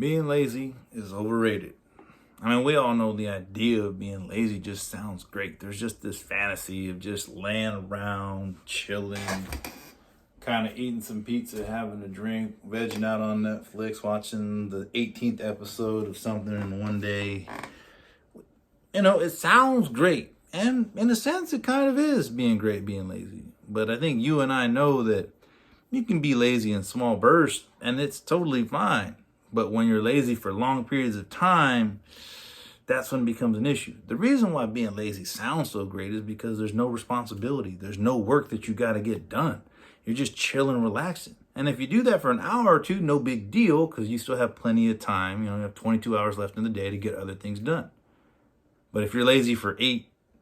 Being lazy is overrated. I mean, we all know the idea of being lazy just sounds great. There's just this fantasy of just laying around, chilling, kind of eating some pizza, having a drink, vegging out on Netflix, watching the 18th episode of something in one day. You know, it sounds great. And in a sense, it kind of is being great, being lazy. But I think you and I know that you can be lazy in small bursts and it's totally fine. But when you're lazy for long periods of time, that's when it becomes an issue. The reason why being lazy sounds so great is because there's no responsibility. There's no work that you got to get done. You're just chilling, relaxing. And if you do that for an hour or two, no big deal, because you still have plenty of time. You have 22 hours left in the day to get other things done. But if you're lazy for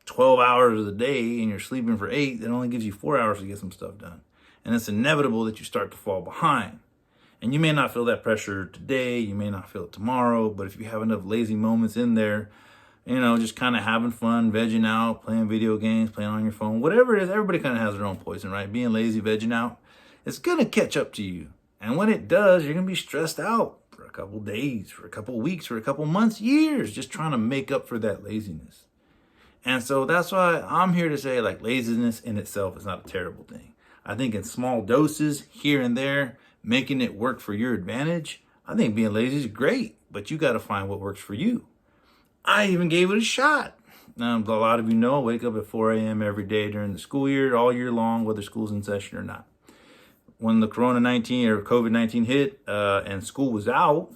12 hours of the day and you're sleeping for 8, it only gives you 4 hours to get some stuff done. And it's inevitable that you start to fall behind. And you may not feel that pressure today, you may not feel it tomorrow, but if you have enough lazy moments in there, just kind of having fun, vegging out, playing video games, playing on your phone, whatever it is, everybody kind of has their own poison, right? Being lazy, vegging out, it's going to catch up to you. And when it does, you're going to be stressed out for a couple days, for a couple weeks, for a couple months, years, just trying to make up for that laziness. And so that's why I'm here to say, laziness in itself is not a terrible thing. I think in small doses, here and there, making it work for your advantage, I think being lazy is great, but you got to find what works for you. I even gave it a shot. A lot of you know I wake up at 4 a.m. every day during the school year, all year long, whether school's in session or not. When the Corona-19 or COVID-19 hit and school was out,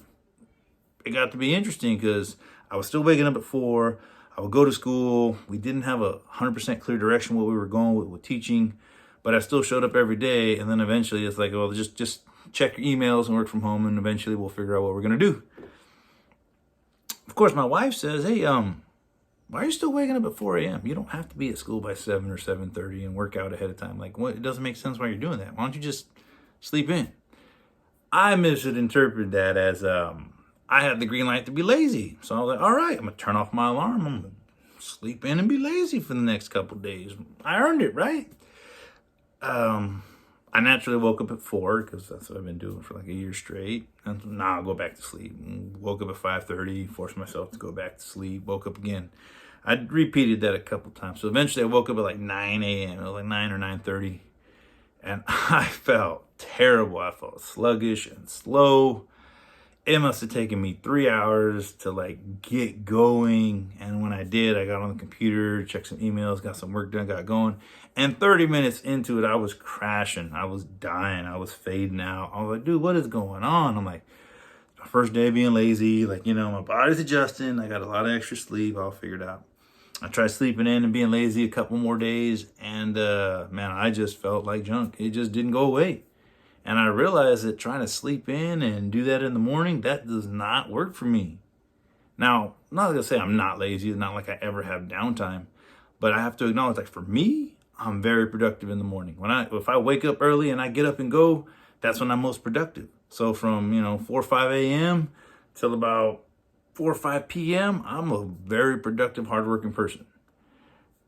it got to be interesting because I was still waking up at 4. I would go to school. We didn't have a 100% clear direction what we were going with teaching, but I still showed up every day. And then eventually it's like, well, just check your emails and work from home, and eventually we'll figure out what we're going to do. Of course, my wife says, hey, why are you still waking up at 4 a.m.? You don't have to be at school by 7 or 7:30 and work out ahead of time. It doesn't make sense why you're doing that. Why don't you just sleep in? I misinterpreted that as I had the green light to be lazy. So I was like, all right, I'm going to turn off my alarm. I'm going to sleep in and be lazy for the next couple of days. I earned it, right? I naturally woke up at 4 because that's what I've been doing for a year straight. And now I'll go back to sleep. Woke up at 5:30, forced myself to go back to sleep, woke up again. I repeated that a couple times. So eventually I woke up at 9 a.m. It was 9 or 9:30. And I felt terrible. I felt sluggish and slow. It must have taken me 3 hours to get going. And when I did, I got on the computer, checked some emails, got some work done, got going. And 30 minutes into it, I was crashing. I was dying. I was fading out. I was like, dude, what is going on? I'm like, my first day being lazy. My body's adjusting. I got a lot of extra sleep. I'll figure it out. I tried sleeping in and being lazy a couple more days. And man, I just felt like junk. It just didn't go away. And I realized that trying to sleep in and do that in the morning, that does not work for me. Now, I'm not going to say I'm not lazy. It's not like I ever have downtime. But I have to acknowledge, for me, I'm very productive in the morning. If I wake up early and I get up and go, that's when I'm most productive. So from, 4 or 5 a.m. till about 4 or 5 p.m., I'm a very productive, hardworking person.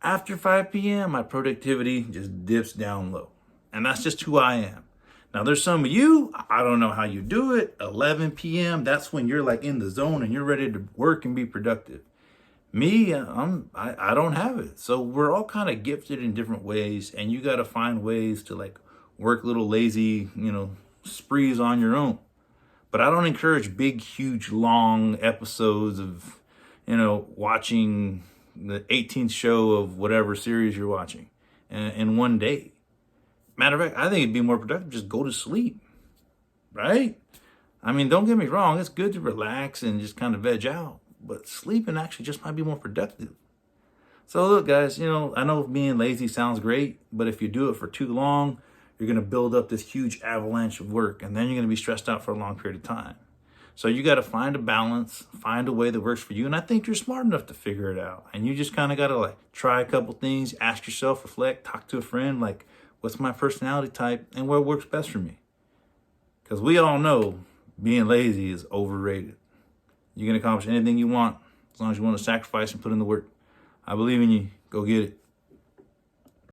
After 5 p.m., my productivity just dips down low. And that's just who I am. Now, there's some of you, I don't know how you do it, 11 p.m., that's when you're in the zone and you're ready to work and be productive. Me, I don't have it. So we're all kind of gifted in different ways, and you got to find ways to work little lazy, sprees on your own. But I don't encourage big, huge, long episodes of, watching the 18th show of whatever series you're watching in one day. Matter of fact, I think it'd be more productive just go to sleep, right? I mean, don't get me wrong. It's good to relax and just kind of veg out, but sleeping actually just might be more productive. So look, guys, I know being lazy sounds great, but if you do it for too long, you're going to build up this huge avalanche of work, and then you're going to be stressed out for a long period of time. So you got to find a balance, find a way that works for you. And I think you're smart enough to figure it out. And you just kind of got to try a couple things, ask yourself, reflect, talk to a friend, what's my personality type and what works best for me? Because we all know being lazy is overrated. You can accomplish anything you want as long as you want to sacrifice and put in the work. I believe in you. Go get it.